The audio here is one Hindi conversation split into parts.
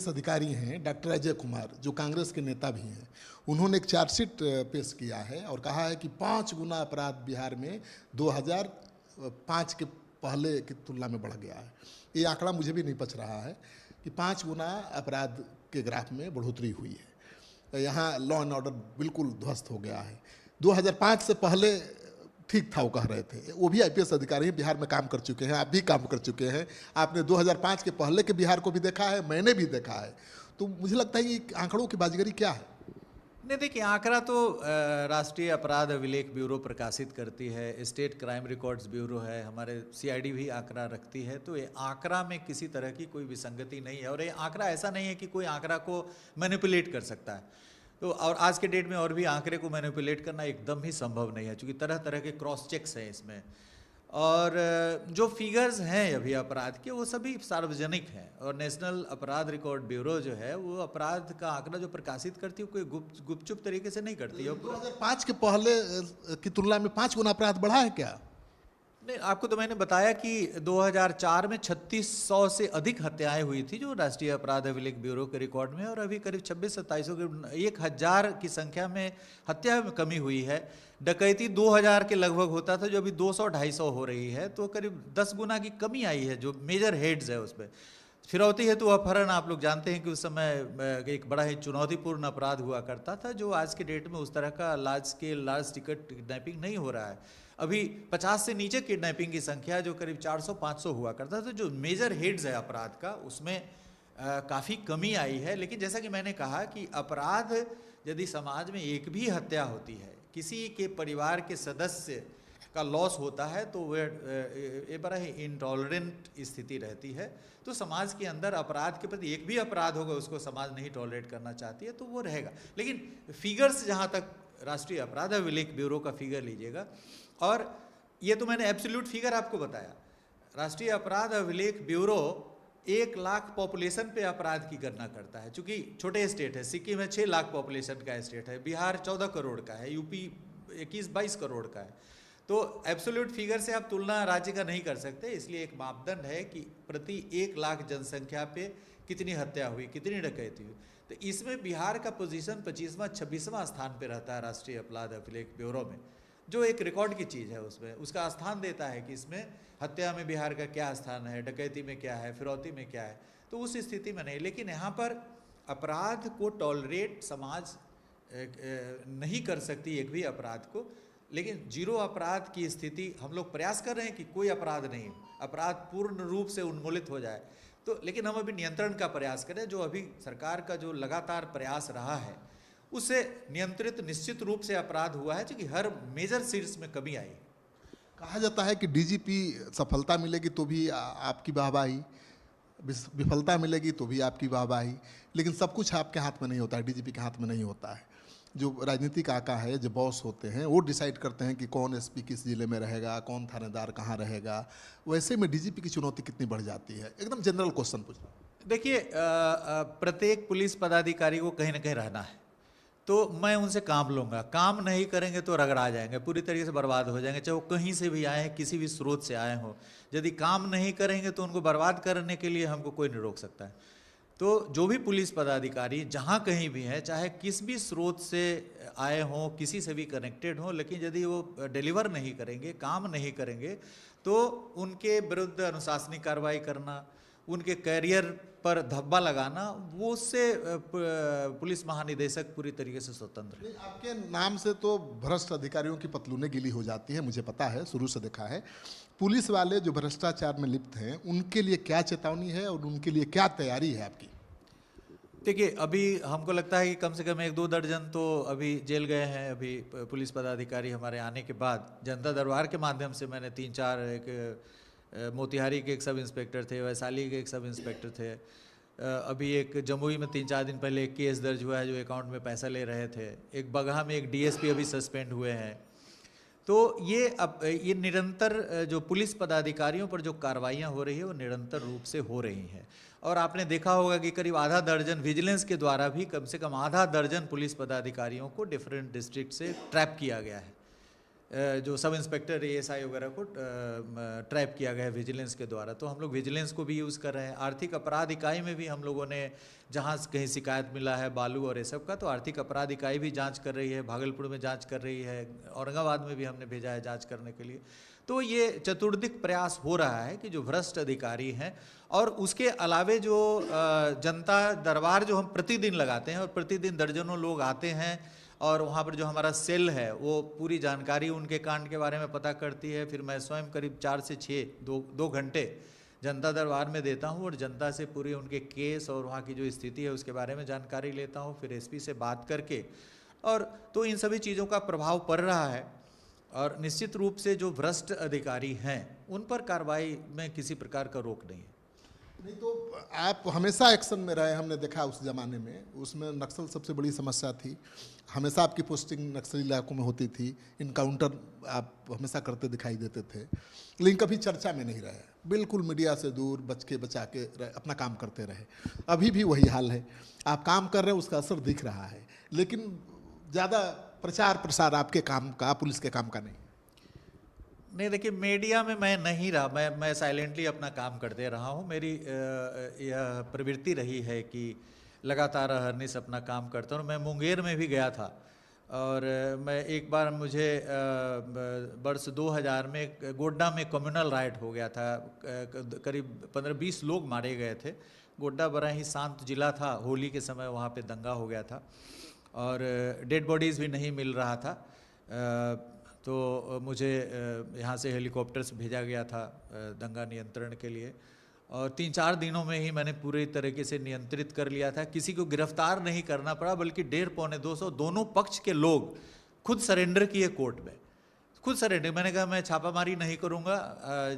आईपीएस अधिकारी हैं डॉक्टर अजय कुमार, जो कांग्रेस के नेता भी हैं, उन्होंने एक चार्जशीट पेश किया है और कहा है कि 5 गुना अपराध बिहार में 2005 के पहले की तुलना में बढ़ गया है। ये आंकड़ा मुझे भी नहीं पच रहा है कि 5 गुना अपराध के ग्राफ में बढ़ोतरी हुई है। यहाँ लॉ एंड ऑर्डर बिल्कुल ध्वस्त हो गया है। 2005 से पहले ठीक था, वो कह रहे थे। वो भी आईपीएस अधिकारी हैं, बिहार में काम कर चुके हैं, आप भी काम कर चुके हैं। आपने 2005 के पहले के बिहार को भी देखा है, मैंने भी देखा है। तो मुझे लगता है कि आंकड़ों की बाजीगरी क्या है? नहीं, देखिए, आंकड़ा तो राष्ट्रीय अपराध अभिलेख ब्यूरो प्रकाशित करती है, स्टेट क्राइम रिकॉर्ड्स ब्यूरो है, हमारे सीआईडी भी आंकड़ा रखती है। तो ये आंकड़ा में किसी तरह की कोई विसंगति नहीं है और ये आंकड़ा ऐसा नहीं है कि कोई आंकड़ा को मैनिपुलेट कर सकता है। तो और आज के डेट में और भी आंकड़े को मैनिपुलेट करना एकदम ही संभव नहीं है, क्योंकि तरह तरह के क्रॉस चेक्स हैं इसमें। और जो फिगर्स हैं अभी अपराध के, वो सभी सार्वजनिक हैं और नेशनल अपराध रिकॉर्ड ब्यूरो जो है वो अपराध का आंकड़ा जो प्रकाशित करती है कोई गुपचुप तरीके से नहीं करती है। 2005 के पहले की तुलना में 5 गुना अपराध बढ़ा है क्या? नहीं, आपको तो मैंने बताया कि 2004 में 3600 से अधिक हत्याएं हुई थी जो राष्ट्रीय अपराध अभिलेख ब्यूरो के रिकॉर्ड में, और अभी करीब 2600-2700 के 1000 की संख्या में हत्या में कमी हुई है। डकैती 2000 के लगभग होता था, जो अभी 200-250 हो रही है, तो करीब 10 गुना की कमी आई है जो मेजर हेड्स है उसमें। फिरौती हेतु अपहरण, आप लोग जानते हैं कि उस समय एक बड़ा ही चुनौतीपूर्ण अपराध हुआ करता था, जो आज के डेट में उस तरह का large scale large ticket kidnapping नहीं हो रहा है। अभी 50 से नीचे किडनैपिंग की संख्या जो करीब 400-500 हुआ करता था। तो जो मेजर हेड्स है अपराध का, उसमें काफ़ी कमी आई है। लेकिन जैसा कि मैंने कहा कि अपराध, यदि समाज में एक भी हत्या होती है, किसी के परिवार के सदस्य का लॉस होता है, तो वह बड़ा ही इंटॉलरेंट स्थिति रहती है। तो समाज के अंदर अपराध के प्रति एक भी अपराध होगा उसको समाज नहीं टॉलरेट करना चाहती है, तो वो रहेगा। लेकिन फिगर्स, जहाँ तक राष्ट्रीय अपराध अभिलेख ब्यूरो का फिगर लीजिएगा, और ये तो मैंने एब्सोल्यूट फिगर आपको बताया। राष्ट्रीय अपराध अभिलेख ब्यूरो 1 लाख पॉपुलेशन पे अपराध की गणना करता है। चूंकि छोटे स्टेट है, सिक्किम है 6 लाख पॉपुलेशन का स्टेट है, बिहार 14 करोड़ का है, यूपी 21-22 करोड़ का है। तो एब्सोल्यूट फिगर से आप तुलना राज्य का नहीं कर सकते, इसलिए एक मापदंड है कि प्रति 1 लाख जनसंख्या पे कितनी हत्या हुई, कितनी डकैती हुई। तो इसमें बिहार का पोजीशन 25वां 26वां स्थान पे रहता है राष्ट्रीय अपराध अभिलेख ब्यूरो में, जो एक रिकॉर्ड की चीज़ है। उसमें उसका स्थान देता है कि इसमें हत्या में बिहार का क्या स्थान है, डकैती में क्या है, फिरौती में क्या है। तो उस स्थिति में नहीं। लेकिन यहाँ पर अपराध को टॉलरेट समाज नहीं कर सकती, एक भी अपराध को। लेकिन जीरो अपराध की स्थिति हम लोग प्रयास कर रहे हैं कि कोई अपराध नहीं, अपराध पूर्ण रूप से उन्मूलित हो जाए। तो लेकिन हम अभी नियंत्रण का प्रयास करें, जो अभी सरकार का जो लगातार प्रयास रहा है उससे नियंत्रित निश्चित रूप से अपराध हुआ है, क्योंकि हर मेजर सीट्स में कमी आई। कहा जाता है कि डीजीपी सफलता मिलेगी तो भी आपकी वाहवाही, विफलता मिलेगी तो भी आपकी वाहवाही, लेकिन सब कुछ आपके हाथ में नहीं होता है, डीजीपी के हाथ में नहीं होता है। जो राजनीतिक आका है, जो बॉस होते हैं, वो डिसाइड करते हैं कि कौन एसपी किस जिले में रहेगा, कौन थानेदार कहाँ रहेगा। वैसे में डीजीपी की चुनौती कितनी बढ़ जाती है? एकदम जनरल क्वेश्चन पूछ रहा हूं। देखिए, प्रत्येक पुलिस पदाधिकारी को कहीं ना कहीं रहना है, तो मैं उनसे काम लूँगा। काम नहीं करेंगे तो रगड़ा जाएंगे, पूरी तरीके से बर्बाद हो जाएंगे, चाहे वो कहीं से भी आए हैं, किसी भी स्रोत से आए हों। यदि काम नहीं करेंगे तो उनको बर्बाद करने के लिए हमको कोई नहीं रोक सकता है। तो जो भी पुलिस पदाधिकारी जहाँ कहीं भी हैं, चाहे किस भी स्रोत से आए हों, किसी से भी कनेक्टेड हों, लेकिन यदि वो डिलीवर नहीं करेंगे, काम नहीं करेंगे, तो उनके विरुद्ध अनुशासनिक कार्रवाई करना, उनके कैरियर पर धब्बा लगाना, वो उससे पुलिस महानिदेशक पूरी तरीके से स्वतंत्र है। आपके नाम से तो भ्रष्ट अधिकारियों की पतलूनें गीली हो जाती है, मुझे पता है, शुरू से देखा है। पुलिस वाले जो भ्रष्टाचार में लिप्त हैं, उनके लिए क्या चेतावनी है और उनके लिए क्या तैयारी है आपकी? देखिए, अभी हमको लगता है कि कम से कम 1-2 दर्जन तो अभी जेल गए हैं। अभी पुलिस पदाधिकारी हमारे आने के बाद जनता दरबार के माध्यम से मैंने 3-4, एक मोतिहारी के एक सब इंस्पेक्टर थे, वैशाली के एक सब इंस्पेक्टर थे, अभी एक जमुई में 3-4 दिन पहले एक केस दर्ज हुआ है जो अकाउंट में पैसा ले रहे थे, एक बगहा में एक डीएसपी अभी सस्पेंड हुए हैं। तो ये निरंतर जो पुलिस पदाधिकारियों पर जो कार्रवाइयाँ हो रही है वो निरंतर रूप से हो रही हैं। और आपने देखा होगा कि करीब आधा दर्जन, विजिलेंस के द्वारा भी कम से कम आधा दर्जन पुलिस पदाधिकारियों को डिफरेंट डिस्ट्रिक्ट से ट्रैप किया गया है। जो सब इंस्पेक्टर ASI वगैरह को ट्रैप किया गया है विजिलेंस के द्वारा। तो हम लोग विजिलेंस को भी यूज़ कर रहे हैं। आर्थिक अपराध इकाई में भी हम लोगों ने जहाँ कहीं शिकायत मिला है बालू और ये सब का, तो आर्थिक अपराध इकाई भी जांच कर रही है, भागलपुर में जांच कर रही है, औरंगाबाद में भी हमने भेजा है जांच करने के लिए। तो ये चतुर्दिक प्रयास हो रहा है कि जो भ्रष्ट अधिकारी हैं, और उसके अलावे जो जनता दरबार जो हम प्रतिदिन लगाते हैं और प्रतिदिन दर्जनों लोग आते हैं, और वहाँ पर जो हमारा सेल है वो पूरी जानकारी उनके कांड के बारे में पता करती है। फिर मैं स्वयं करीब 4 से 6 दो घंटे जनता दरबार में देता हूँ और जनता से पूरी उनके केस और वहाँ की जो स्थिति है उसके बारे में जानकारी लेता हूँ। फिर SP से बात करके, और तो इन सभी चीज़ों का प्रभाव पड़ रहा है। और निश्चित रूप से जो भ्रष्ट अधिकारी हैं उन पर कार्रवाई में किसी प्रकार का रोक नहीं है। नहीं तो आप हमेशा एक्शन में रहे, हमने देखा उस ज़माने में, उसमें नक्सल सबसे बड़ी समस्या थी। हमेशा आपकी पोस्टिंग नक्सली इलाकों में होती थी, इनकाउंटर आप हमेशा करते दिखाई देते थे, लेकिन कभी चर्चा में नहीं रहे, बिल्कुल मीडिया से दूर बचा के अपना काम करते रहे। अभी भी वही हाल है, आप काम कर रहे हैं, उसका असर दिख रहा है, लेकिन ज़्यादा प्रचार प्रसार आपके काम का, पुलिस के काम का नहीं। देखिए, मीडिया में मैं नहीं रहा, मैं साइलेंटली अपना काम करते रहा हूँ। मेरी यह प्रवृत्ति रही है कि लगातार अहरनिश अपना काम करता हूँ। मैं मुंगेर में भी गया था, और मैं एक बार मुझे वर्ष 2000 में गोड्डा में कम्युनल राइट हो गया था, करीब 15-20 लोग मारे गए थे। गोड्डा बड़ा ही शांत जिला था, होली के समय वहाँ पे दंगा हो गया था और डेड बॉडीज़ भी नहीं मिल रहा था। तो मुझे यहाँ से हेलीकॉप्टर से भेजा गया था दंगा नियंत्रण के लिए, और 3-4 दिनों में ही मैंने पूरी तरीके से नियंत्रित कर लिया था। किसी को गिरफ्तार नहीं करना पड़ा, बल्कि 150-200 दोनों पक्ष के लोग खुद सरेंडर किए कोर्ट में, खुद सरेंडर। मैंने कहा मैं छापामारी नहीं करूँगा,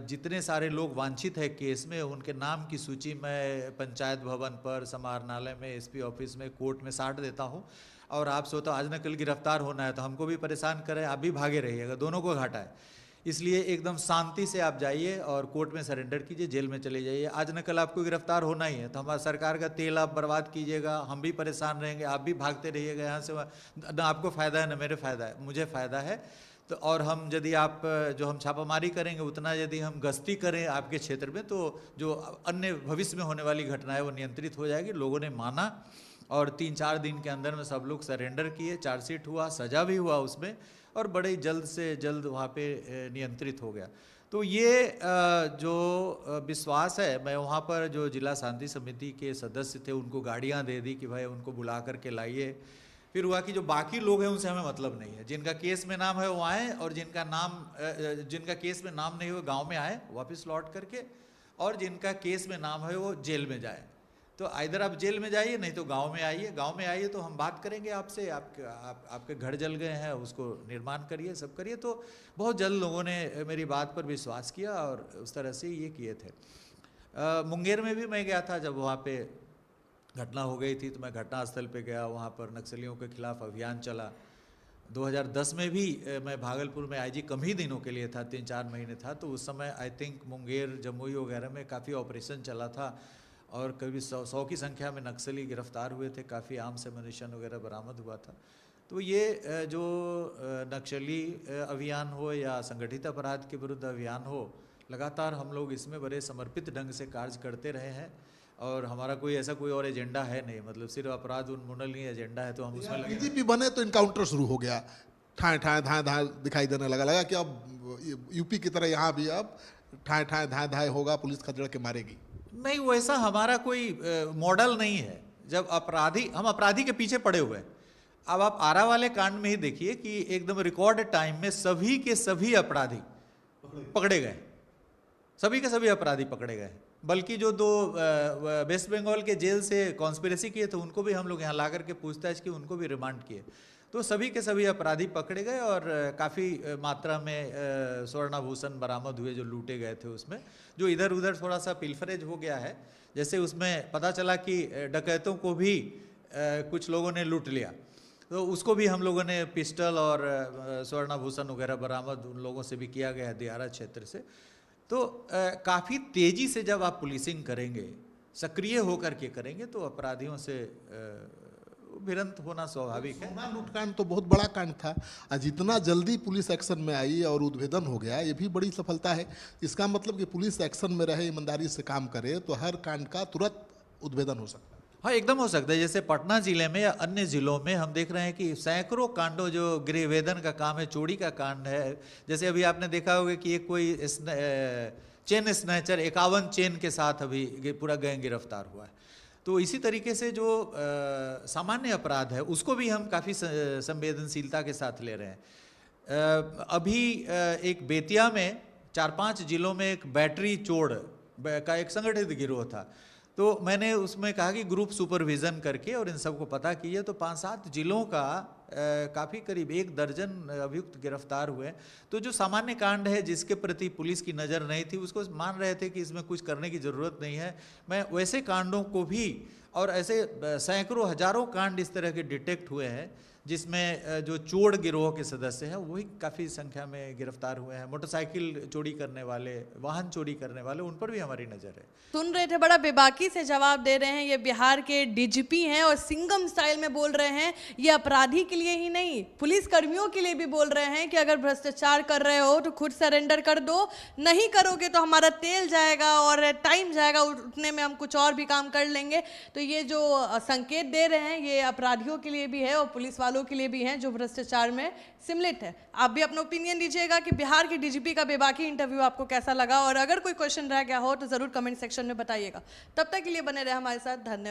जितने सारे लोग वांछित है केस में उनके नाम की सूची मैं पंचायत भवन पर, समाहरणालय में, SP ऑफिस में, कोर्ट में साट देता हूँ, और आप सोचो आज न कल गिरफ्तार होना है तो हमको भी परेशान करें, आप भी भागे रहिएगा, दोनों को घाटा है। इसलिए एकदम शांति से आप जाइए और कोर्ट में सरेंडर कीजिए, जेल में चले जाइए। आज न कल आपको गिरफ्तार होना ही है, तो हमारा सरकार का तेल आप बर्बाद कीजिएगा, हम भी परेशान रहेंगे, आप भी भागते रहिएगा यहाँ से वहाँ, ना आपको फ़ायदा है ना मेरे फ़ायदा है, मुझे फ़ायदा है। तो और हम यदि आप जो हम छापामारी करेंगे उतना यदि हम गश्ती करें आपके क्षेत्र में, तो जो अन्य भविष्य में होने वाली घटनाएं वो नियंत्रित हो जाएगी। लोगों ने माना और 3-4 दिन के अंदर में सब लोग सरेंडर किए, चार्जशीट हुआ, सजा भी हुआ उसमें, और बड़े जल्द से जल्द वहाँ पे नियंत्रित हो गया। तो ये जो विश्वास है, मैं वहाँ पर जो जिला शांति समिति के सदस्य थे उनको गाड़ियाँ दे दी कि भाई उनको बुला करके लाइए। फिर हुआ कि जो बाकी लोग हैं उनसे हमें मतलब नहीं है, जिनका केस में नाम है वो आए, और जिनका केस में नाम नहीं हो गांव में आए वापस लौट करके, और जिनका केस में नाम है वो जेल में जाए। तो इधर आप जेल में जाइए, नहीं तो गांव में आइए। गांव में आइए तो हम बात करेंगे आपसे, आपके घर जल गए हैं उसको निर्माण करिए, सब करिए। तो बहुत जल्द लोगों ने मेरी बात पर विश्वास किया और उस तरह से ये किए थे। मुंगेर में भी मैं गया था, जब वहाँ पे घटना हो गई थी तो मैं घटनास्थल पे गया, वहाँ पर नक्सलियों के खिलाफ अभियान चला। 2010 में भी मैं भागलपुर में IG कम ही दिनों के लिए था, 3-4 महीने था, तो उस समय आई थिंक मुंगेर, जमुई वगैरह में काफ़ी ऑपरेशन चला था और करीब 100 की संख्या में नक्सली गिरफ्तार हुए थे, काफ़ी आर्म्स एमुनिशन वगैरह बरामद हुआ था। तो ये जो नक्सली अभियान हो या संगठित अपराध के विरुद्ध अभियान हो, लगातार हम लोग इसमें बड़े समर्पित ढंग से कार्य करते रहे हैं, और हमारा कोई ऐसा कोई और एजेंडा है नहीं, मतलब सिर्फ अपराध उन्मूलन ही एजेंडा है, तो हम उसमें लगे। DGP बने तो इनकाउंटर शुरू हो गया, ठाए ठाए धाए धाए दिखाई देने लगा कि अब UP की तरह यहाँ भी अब ठाए ठाए धाए धाए होगा, पुलिस खदेड़ के मारेगी। नहीं, वैसा हमारा कोई मॉडल नहीं है। जब हम अपराधी के पीछे पड़े हुए हैं। अब आप आरा वाले कांड में ही देखिए कि एकदम रिकॉर्ड टाइम में सभी के सभी अपराधी पकड़े गए, सभी के सभी अपराधी पकड़े गए। बल्कि जो 2 वेस्ट बंगाल के जेल से कॉन्स्पिरेसी किए थे उनको भी हम लोग यहाँ ला करके पूछताछ की, उनको भी रिमांड किए। तो सभी के सभी अपराधी पकड़े गए और काफ़ी मात्रा में स्वर्णाभूषण बरामद हुए जो लूटे गए थे उसमें। जो इधर उधर थोड़ा सा पिलफरेज हो गया है, जैसे उसमें पता चला कि डकैतों को भी कुछ लोगों ने लूट लिया, तो उसको भी हम लोगों ने पिस्टल और स्वर्णाभूषण वगैरह बरामद उन लोगों से भी किया गया है दियारा क्षेत्र से। तो काफ़ी तेज़ी से जब आप पुलिसिंग करेंगे, सक्रिय होकर के करेंगे, तो अपराधियों से भिड़ंत होना स्वाभाविक है। सोना लूटकांड तो बहुत बड़ा कांड था, और जितना जल्दी पुलिस एक्शन में आई और उद्भेदन हो गया, ये भी बड़ी सफलता है। इसका मतलब कि पुलिस एक्शन में रहे, ईमानदारी से काम करे, तो हर कांड का तुरंत उद्भेदन हो सकता है। हाँ, एकदम हो सकता है। जैसे पटना जिले में या अन्य जिलों में हम देख रहे हैं कि सैकड़ों कांडों, जो गृहवेदन का काम है, चोरी का कांड है, जैसे अभी आपने देखा होगा कि एक कोई चेन स्नैचर 51 चेन के साथ अभी पूरा गैंग गिरफ्तार हुआ है। तो इसी तरीके से जो सामान्य अपराध है उसको भी हम काफ़ी संवेदनशीलता के साथ ले रहे हैं। अभी एक बेतिया में 4-5 जिलों में एक बैटरी चोर का एक संगठित गिरोह था। तो मैंने उसमें कहा कि ग्रुप सुपरविज़न करके और इन सबको पता किए, तो 5-7 जिलों का काफ़ी करीब 1 दर्जन अभियुक्त गिरफ्तार हुए। तो जो सामान्य कांड है जिसके प्रति पुलिस की नज़र नहीं थी, उसको मान रहे थे कि इसमें कुछ करने की ज़रूरत नहीं है, मैं वैसे कांडों को भी, और ऐसे सैकड़ों हजारों कांड इस तरह के डिटेक्ट हुए हैं जिसमें जो चोर गिरोह के सदस्य हैं वही काफ़ी संख्या में गिरफ्तार हुए हैं। मोटरसाइकिल चोरी करने वाले, वाहन चोरी करने वाले, उन पर भी हमारी नज़र है। सुन रहे थे, बड़ा बेबाकी से जवाब दे रहे हैं। ये बिहार के डीजीपी हैं और सिंघम स्टाइल में बोल रहे हैं। ये अपराधी के लिए ही नहीं, पुलिस कर्मियों के लिए भी बोल रहे हैं कि अगर भ्रष्टाचार कर रहे हो तो खुद सरेंडर कर दो, नहीं करोगे तो हमारा तेल जाएगा और टाइम जाएगा, उतने में हम कुछ और भी काम कर लेंगे। तो ये जो संकेत दे रहे हैं ये अपराधियों के लिए भी है और पुलिस वालों के लिए भी हैं जो भ्रष्टाचार में सम्मिलित है। आप भी अपना ओपिनियन दीजिएगा कि बिहार के डीजीपी का बेबाकी इंटरव्यू आपको कैसा लगा, और अगर कोई क्वेश्चन रह गया हो तो जरूर कमेंट सेक्शन में बताइएगा। तब तक के लिए बने रहे हमारे साथ। धन्यवाद।